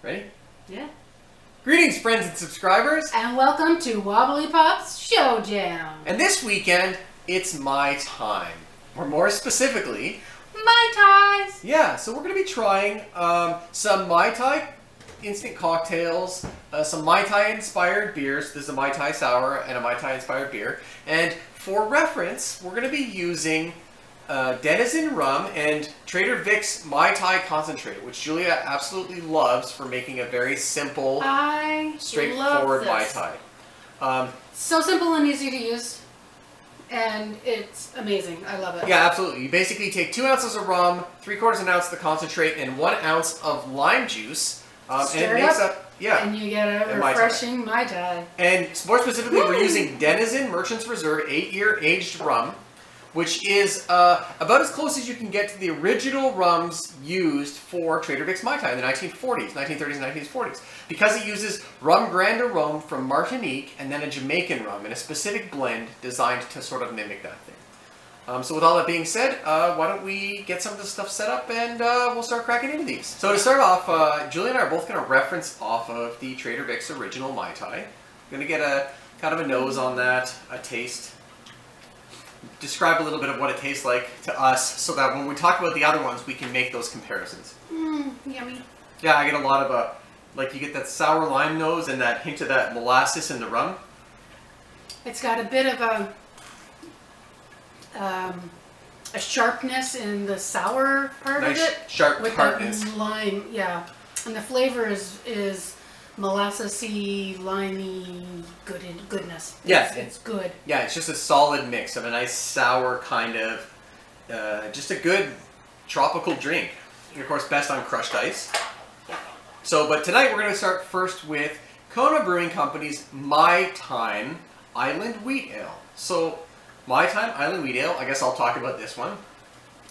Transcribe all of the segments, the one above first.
Ready? Yeah. Greetings, friends and subscribers. And welcome to Wobbly Pop's Showdown. And this weekend, it's Mai Tai. Or more specifically, Mai Tais. yeah, so we're going to be trying some Mai Tai instant cocktails, some Mai Tai inspired beers. This is a Mai Tai sour and a Mai Tai inspired beer. And for reference, we're going to be using Denizen rum and Trader Vic's Mai Tai concentrate, which Julia absolutely loves for making a very simple, straightforward Mai Tai. So simple and easy to use, and it's amazing. I love it. Yeah, absolutely. You basically take 2 ounces of rum, 3/4 ounce of the concentrate, and 1 ounce of lime juice, and it makes up, yeah, and you get a refreshing Mai Tai. And more specifically, we're using Denizen Merchant's Reserve 8-year aged rum, which is about as close as you can get to the original rums used for Trader Vic's Mai Tai in the 1940s, 1930s, and 1940s. Because it uses rum Grand Arome from Martinique and then a Jamaican rum in a specific blend designed to sort of mimic that thing. So with all that being said, why don't we get some of this stuff set up and we'll start cracking into these. So to start off, Julie and I are both going to reference off of the Trader Vic's original Mai Tai. I'm going to get a kind of a nose on that, a taste. Describe a little bit of what it tastes like to us so that when we talk about the other ones, we can make those comparisons. Yummy. Yeah, I get a lot of like you get that sour lime nose and that hint of that molasses in the rum. It's got a bit of a sharpness in the sour part of it. Sharp with tartness. That lime, yeah. And the flavor is molassesy, limey goodness. Yeah, it's good. Yeah, it's just a solid mix of a nice sour kind of, just a good tropical drink. And of course, best on crushed ice. So, but tonight we're going to start first with Kona Brewing Company's Mai Tai Island Wheat Ale. So, Mai Tai Island Wheat Ale, I guess I'll talk about this one.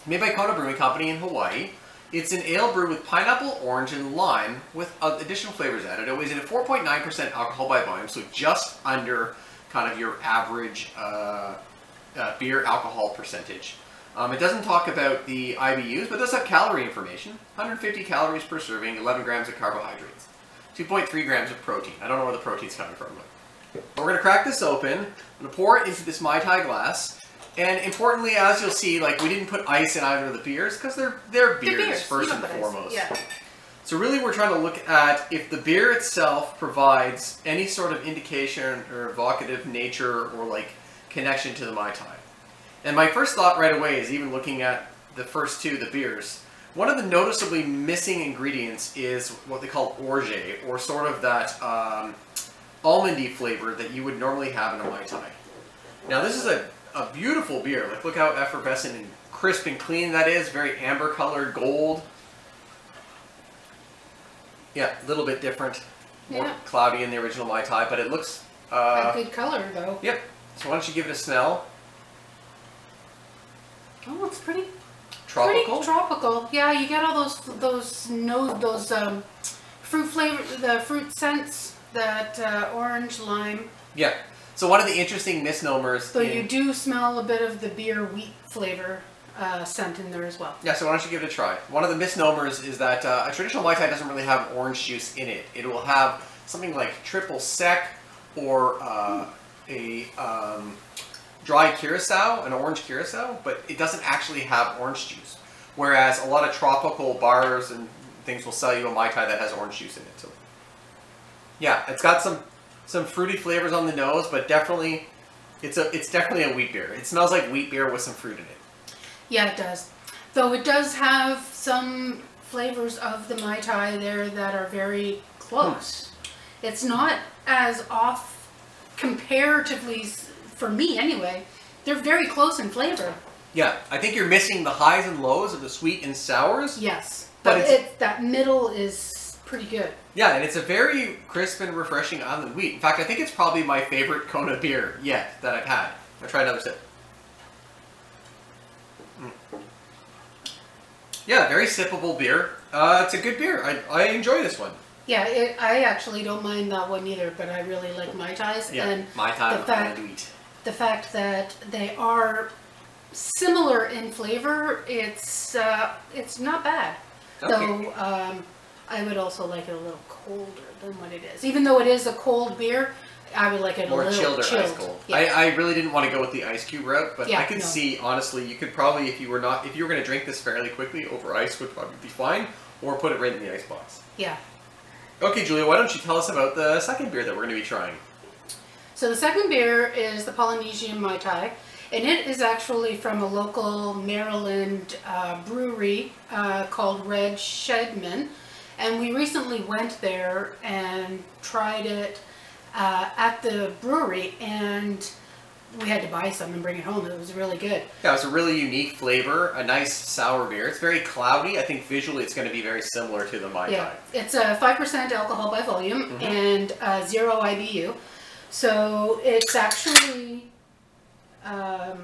Made by Kona Brewing Company in Hawaii. It's an ale brewed with pineapple, orange, and lime with additional flavors added. It weighs in at 4.9% alcohol by volume, so just under kind of your average beer alcohol percentage. It doesn't talk about the IBUs, but it does have calorie information. 150 calories per serving, 11 grams of carbohydrates, 2.3 grams of protein. I don't know where the protein's coming from. But we're going to crack this open. I'm going to pour it into this Mai Tai glass. And importantly, as you'll see, like we didn't put ice in either of the beers because they're beers first and foremost. Yeah. So really we're trying to look at if the beer itself provides any sort of indication or evocative nature or like connection to the Mai Tai. And my first thought right away is even looking at the first two, the beers. One of the noticeably missing ingredients is what they call orge, or sort of that almondy flavor that you would normally have in a Mai Tai. Now this is a beautiful beer. Like, look how effervescent and crisp and clean that is. Very amber colored gold. Yeah, a little bit different. More cloudy in the original Mai Tai, but it looks a good color though. Yep. So why don't you give it a smell? Oh, it's pretty tropical. Pretty tropical. Yeah, you get all those fruit flavor, the fruit scents, that orange, lime. Yeah. So one of the interesting misnomers. So you do smell a bit of the beer wheat flavor scent in there as well. Yeah, so why don't you give it a try? One of the misnomers is that a traditional Mai Tai doesn't really have orange juice in it. It will have something like triple sec or a dry curacao, an orange curacao, but it doesn't actually have orange juice. Whereas a lot of tropical bars and things will sell you a Mai Tai that has orange juice in it. So yeah, it's got some fruity flavors on the nose, but definitely, it's definitely a wheat beer. It smells like wheat beer with some fruit in it. Yeah, it does. Though it does have some flavors of the Mai Tai there that are very close. It's not as off comparatively, for me anyway. They're very close in flavor. Yeah, I think you're missing the highs and lows of the sweet and sours. Yes, but that middle is pretty good. Yeah, and it's a very crisp and refreshing island wheat. In fact, I think it's probably my favorite Kona beer yet that I've had. I'll try another sip. Yeah, very sippable beer. It's a good beer. I enjoy this one. Yeah, I actually don't mind that one either, but I really like Mai Tais. Yeah, and Mai Tai island wheat. The fact that they are similar in flavor, it's not bad. Okay. Though I would also like it a little colder than what it is. Even though it is a cold beer, I would like it more a little chilled or chilled. ice cold. Yeah. I really didn't want to go with the ice cube route, but Yeah, I could see, honestly, you could probably, if you were going to drink this fairly quickly, over ice would probably be fine, or put it right in the ice box. Yeah. Okay, Julia, why don't you tell us about the second beer that we're going to be trying? So the second beer is the Polynesian Mai Tai, and it is actually from a local Maryland brewery called Red Shedman. And we recently went there and tried it at the brewery, and we had to buy some and bring it home. It was really good. Yeah, it's a really unique flavor, a nice sour beer. It's very cloudy. I think visually it's going to be very similar to the Mai Tai. Yeah, it's a 5% alcohol by volume and 0 IBU. So it's actually a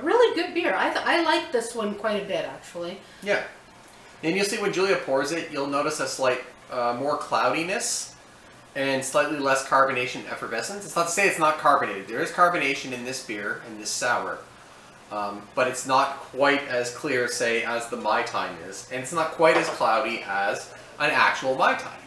really good beer. I like this one quite a bit, actually. Yeah. And you'll see when Julia pours it, you'll notice a slight more cloudiness and slightly less carbonation effervescence. It's not to say it's not carbonated. There is carbonation in this beer, in this sour, but it's not quite as clear, say, as the Mai Tai is. And it's not quite as cloudy as an actual Mai Tai.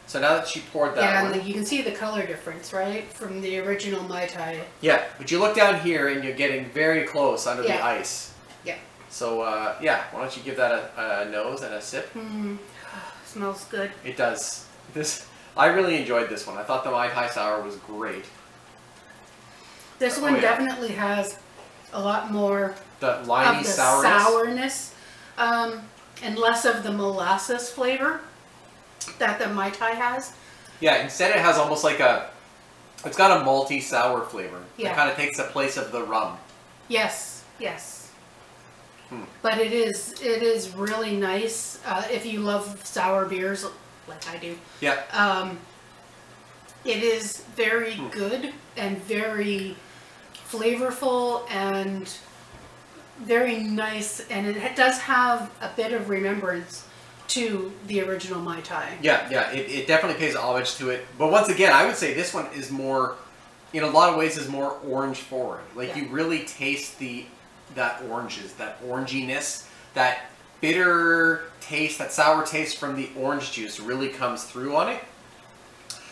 So now that she poured that one... Yeah, and you can see the color difference, right? From the original Mai Tai. Yeah, but you look down here and you're getting very close under the ice. Yeah. So, yeah, why don't you give that a nose and a sip? Smells good. It does. I really enjoyed this one. I thought the Mai Tai Sour was great. This one definitely has a lot more the limey of the sourness, and less of the molasses flavor that the Mai Tai has. Yeah, instead it has almost like it's got a malty sour flavor. Yeah. It kind of takes the place of the rum. Yes, yes. But it is really nice if you love sour beers like I do. Yeah. It is very good and very flavorful and very nice, and it does have a bit of remembrance to the original Mai Tai. Yeah, yeah, it definitely pays homage to it. But once again, I would say this one is more, in a lot of ways, is more orange forward. Like you really taste that oranginess, that bitter taste, that sour taste from the orange juice really comes through on it.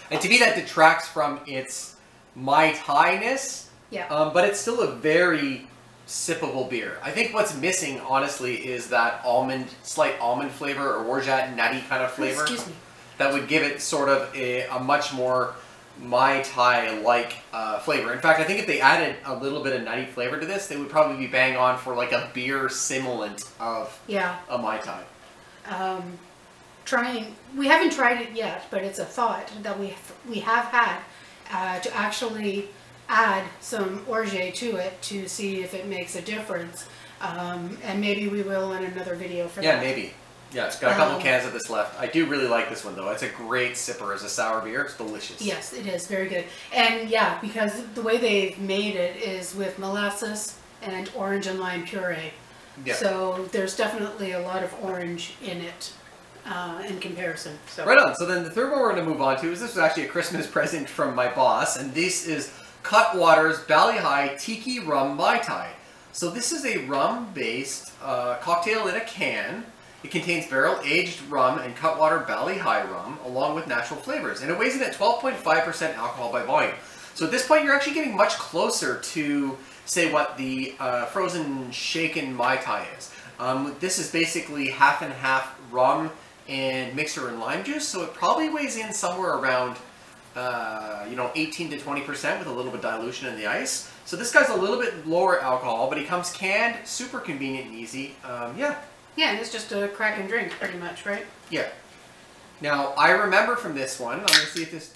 And to me, that detracts from its Mai Tai-ness. Yeah. But it's still a very sippable beer. I think what's missing, honestly, is that slight almond flavor or orgeat nutty kind of flavor. Excuse me. That would give it sort of a much more Mai Tai-like flavor. In fact, I think if they added a little bit of nutty flavor to this, they would probably be bang on for like a beer simulant of a Mai Tai. We haven't tried it yet, but it's a thought that we have had to actually add some orgeat to it to see if it makes a difference, and maybe we will in another video for that. Yeah, maybe. Yeah, it's got a couple cans of this left. I do really like this one though. It's a great sipper as a sour beer. It's delicious. Yes, it is very good. And yeah, because the way they've made it is with molasses and orange and lime puree. Yeah. So there's definitely a lot of orange in it in comparison. So. Right on. So then the third one we're going to move on to is, this was actually a Christmas present from my boss, and this is Cutwater's Bali High Tiki Rum Mai Tai. So this is a rum-based cocktail in a can. It contains barrel-aged rum and Cutwater Bali High rum, along with natural flavors. And it weighs in at 12.5% alcohol by volume. So at this point, you're actually getting much closer to, say, what the frozen shaken Mai Tai is. This is basically half and half rum and mixer and lime juice. So it probably weighs in somewhere around 18 to 20% with a little bit of dilution in the ice. So this guy's a little bit lower alcohol, but he comes canned, super convenient and easy. Yeah, and it's just a crack and drink, pretty much, right? Yeah. Now, I remember from this one, I'm going to see if this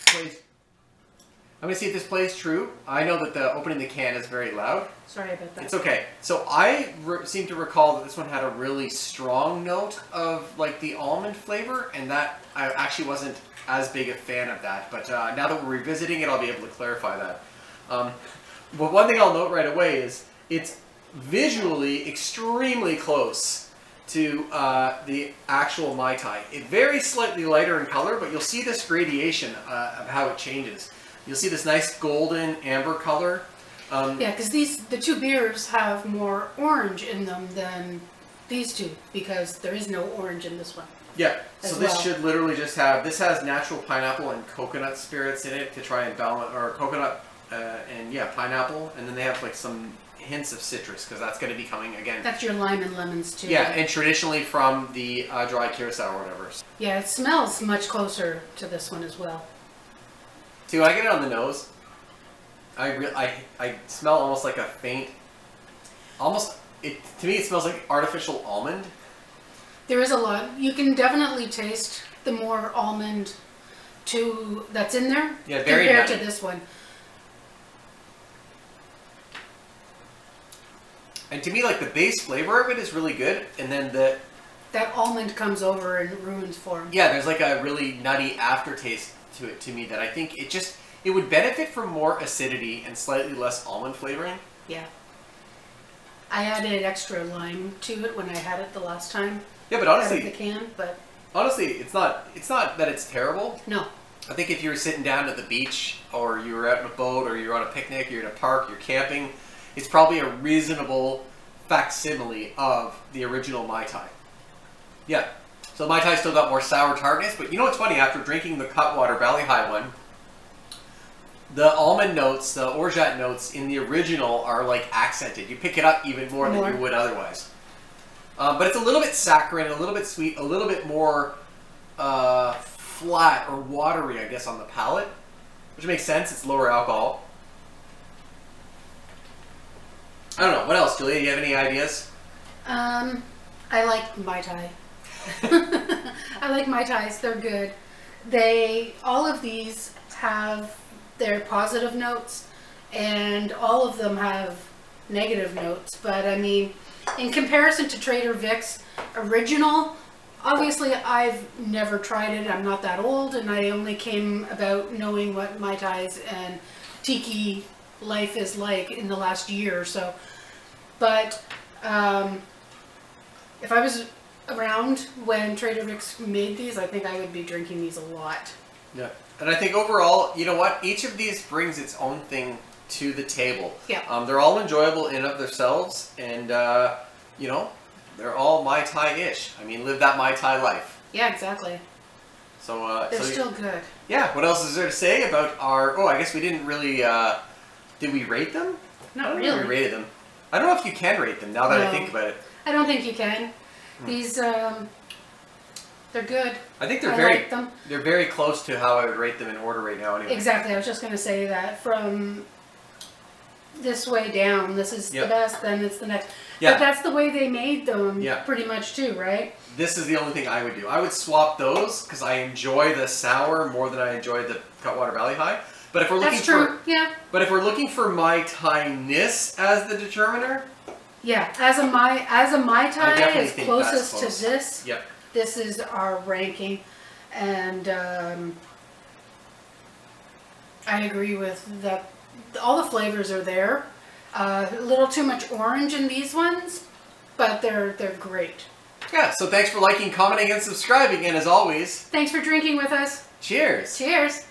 plays true. I know that the opening the can is very loud. Sorry about that. It's okay. So I seem to recall that this one had a really strong note of like the almond flavor, and that I actually wasn't as big a fan of that. But now that we're revisiting it, I'll be able to clarify that. But one thing I'll note right away is it's visually extremely close to the actual Mai Tai. It varies slightly lighter in color, but you'll see this gradation of how it changes. You'll see this nice golden amber color. Yeah, because the two beers have more orange in them than these two, because there is no orange in this one. Yeah. So as this well. should literally just have, this has natural pineapple and coconut spirits in it to try and balance, or coconut and yeah, pineapple, and then they have like some hints of citrus because that's going to be coming again. That's your lime and lemons too. Yeah, and traditionally from the dry curacao or whatever. Yeah, it smells much closer to this one as well. See, when I get it on the nose, I smell almost like a faint, almost, to me it smells like artificial almond. There is a lot. You can definitely taste the more almond that's in there Yeah, very compared nutty. to this one. And to me, like, the base flavor of it is really good, and then That almond comes over and ruins form. yeah, there's like a really nutty aftertaste to it to me that I think it would benefit from more acidity and slightly less almond flavoring. Yeah. I added extra lime to it when I had it the last time. Yeah, but Out of the honestly, can, but it's not that it's terrible. no. I think if you were sitting down at the beach, or you were out in a boat, or you're on a picnic, you're in a park, you're camping, it's probably a reasonable facsimile of the original Mai Tai. Yeah. So Mai Tai still got more sour tartness, but you know what's funny? After drinking the Cutwater Valley High one, the almond notes, the orgeat notes in the original are like accented. You pick it up even more than you would otherwise. But it's a little bit saccharine, a little bit sweet, a little bit more flat or watery, I guess, on the palate, which makes sense. It's lower alcohol. I don't know. What else, Julia? Do you have any ideas? I like Mai Tai. I like Mai Tais. They're good. All of these have their positive notes, and all of them have negative notes. But I mean, in comparison to Trader Vic's original, obviously I've never tried it. I'm not that old, and I only came about knowing what Mai Tais and Tiki life is like in the last year or so. But if I was around when Trader Vic's made these, I think I would be drinking these a lot. Yeah. And I think overall, you know what? Each of these brings its own thing to the table. Yeah. They're all enjoyable in of themselves, and you know, they're all Mai Tai-ish. I mean, live that Mai Tai life. Yeah, exactly. So They're still good. Yeah. What else is there to say about our? Oh, I guess we didn't really. Did we rate them? Not I don't really. know if we rated them. I don't know if you can rate them now that I think about it. I don't think you can. These, they're good. I think they're I very. like them. They're very close to how I would rate them in order right now. Anyway. Exactly. I was just going to say that from this way down, this is the best, then it's the next. Yeah. But that's the way they made them Yeah. pretty much too, right? This is the only thing I would do. I would swap those because I enjoy the sour more than I enjoy the Cutwater Valley High. But if we're looking That's true. Yeah. But if we're looking for Mai Tai-ness as the determiner, Yeah. As a Mai Tai definitely is think closest that's close. to this. Yep. This is our ranking, and I agree with that. All the flavors are there. A little too much orange in these ones, but they're great. Yeah, so thanks for liking, commenting, and subscribing. And as always, Thanks for drinking with us. cheers. Cheers.